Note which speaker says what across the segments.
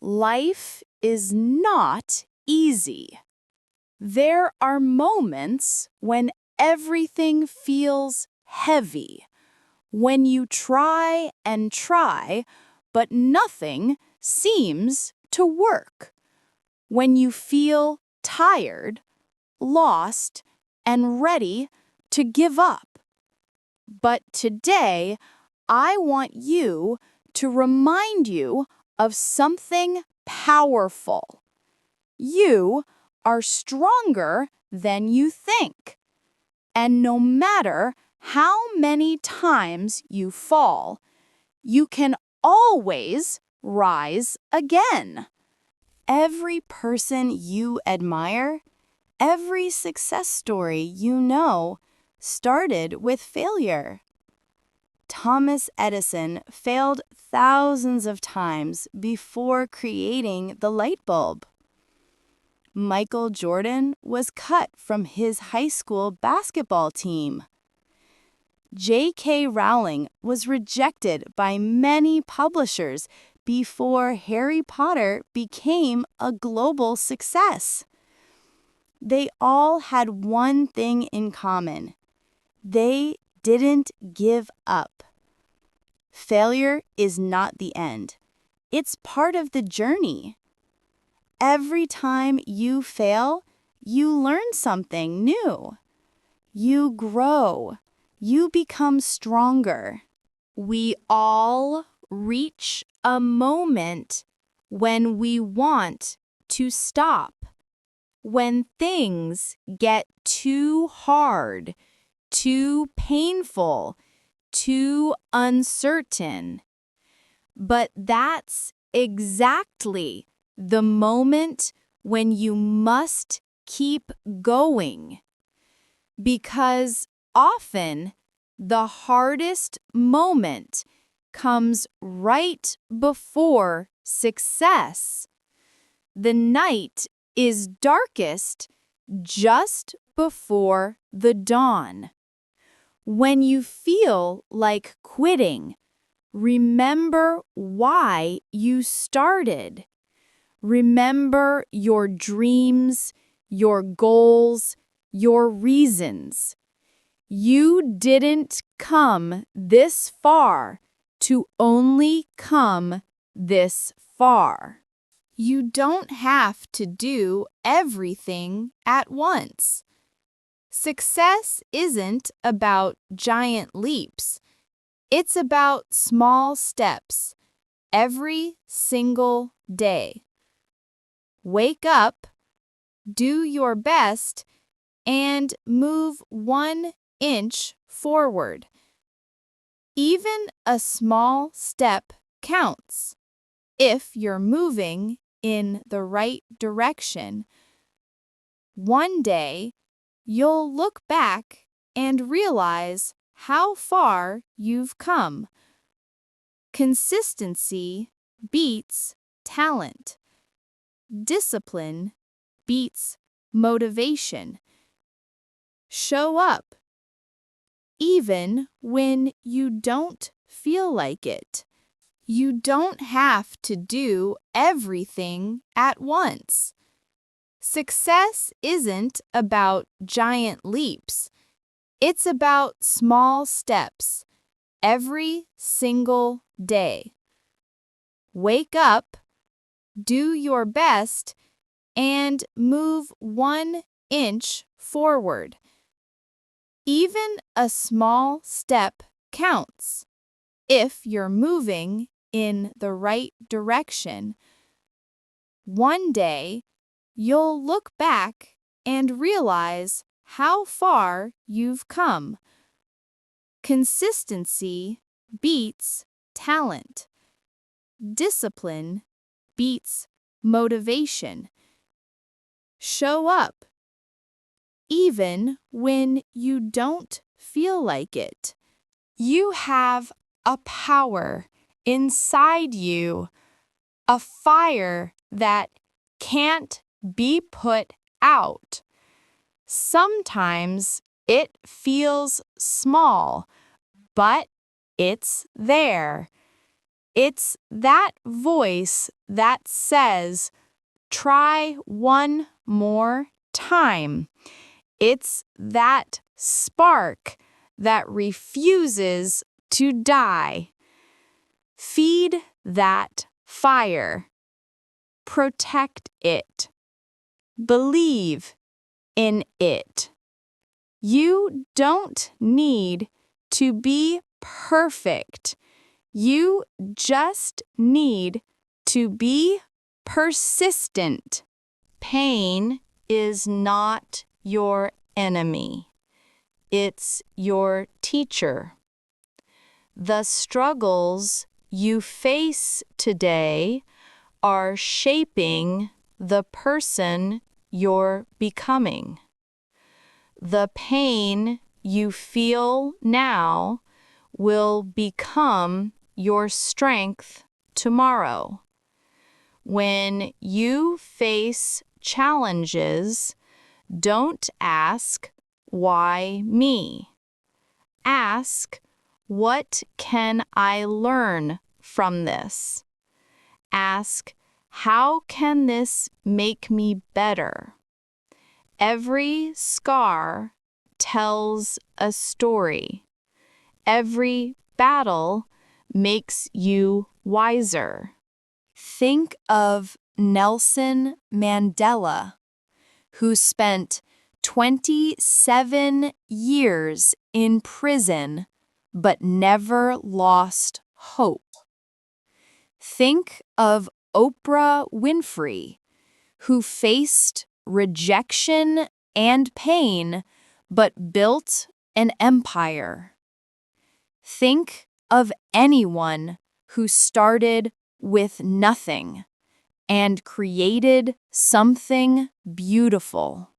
Speaker 1: Life is not easy. There are moments when everything feels heavy, when you try and try, but nothing seems to work, when you feel tired, lost, and ready to give up. But today, I want to remind you of something powerful. You are stronger than you think. And no matter how many times you fall, you can always rise again. Every person you admire, every success story you know, started with failure. Thomas Edison failed thousands of times before creating the light bulb. Michael Jordan was cut from his high school basketball team. J.K. Rowling was rejected by many publishers before Harry Potter became a global success. They all had one thing in common. They didn't give up. Failure is not the end. It's part of the journey. Every time you fail, you learn something new. You grow. You become stronger. We all reach a moment when we want to stop, when things get too hard, too painful, too uncertain. But that's exactly the moment when you must keep going. Because often the hardest moment comes right before success. The night is darkest just before the dawn. When you feel like quitting, remember why you started. Remember your dreams, your goals, your reasons. You didn't come this far to only come this far. You don't have to do everything at once. Success isn't about giant leaps. It's about small steps every single day. Wake up, do your best, and move 1 inch forward. Even a small step counts. If you're moving in the right direction, one day you'll look back and realize how far you've come. Consistency beats talent. Discipline beats motivation. Show up, even when you don't feel like it. You don't have to do everything at once. Success isn't about giant leaps. It's about small steps every single day. Wake up, do your best, and move 1 inch forward. Even a small step counts. If you're moving in the right direction, one day you'll look back and realize how far you've come. Consistency beats talent. Discipline beats motivation. Show up, even when you don't feel like it. You have a power inside you, a fire that can't be put out. Sometimes it feels small, but it's there. It's that voice that says, try one more time. It's that spark that refuses to die. Feed that fire. Protect it. Believe in it. You don't need to be perfect. You just need to be persistent. Pain is not your enemy. It's your teacher. The struggles you face today are shaping the person you're becoming. The pain you feel now will become your strength tomorrow. When you face challenges, don't ask, why me? Ask, what can I learn from this? Ask, how can this make me better? Every scar tells a story. Every battle makes you wiser. Think of Nelson Mandela, who spent 27 years in prison but never lost hope. Think of Oprah Winfrey, who faced rejection and pain but built an empire. Think of anyone who started with nothing and created something beautiful.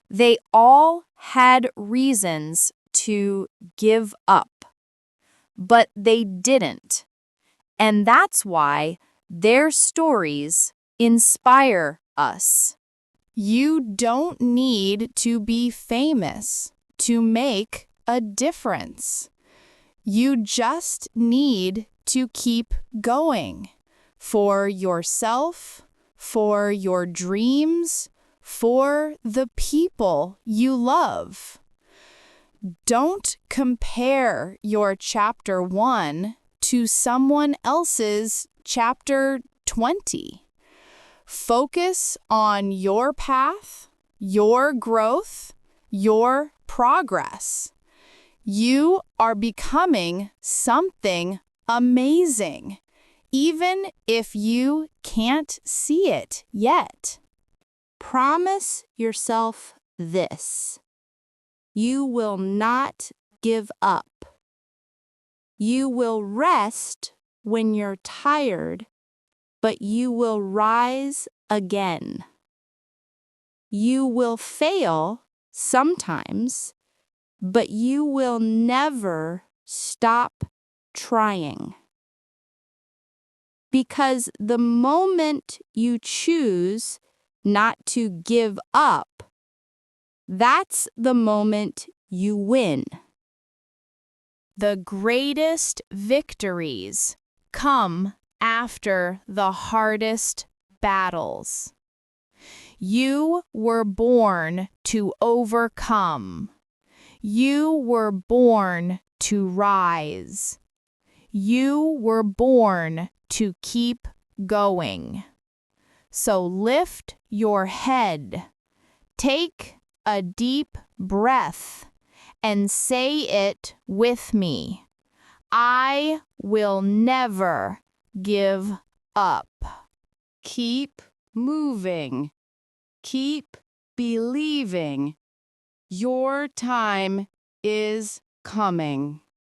Speaker 1: They all had reasons to give up, but they didn't. And that's why their stories inspire us. You don't need to be famous to make a difference. You just need to keep going for yourself, for your dreams, for the people you love. Don't compare your chapter 1 to someone else's chapter 20. Focus on your path, your growth, your progress. You are becoming something amazing, even if you can't see it yet. Promise yourself this: you will not give up. You will rest when you're tired, but you will rise again. You will fail sometimes, but you will never stop trying. Because the moment you choose not to give up, that's the moment you win. The greatest victories come after the hardest battles. You were born to overcome. You were born to rise. You were born to keep going. So lift your head, take a deep breath, and say it with me. I will never give up. Keep moving. Keep believing. Your time is coming.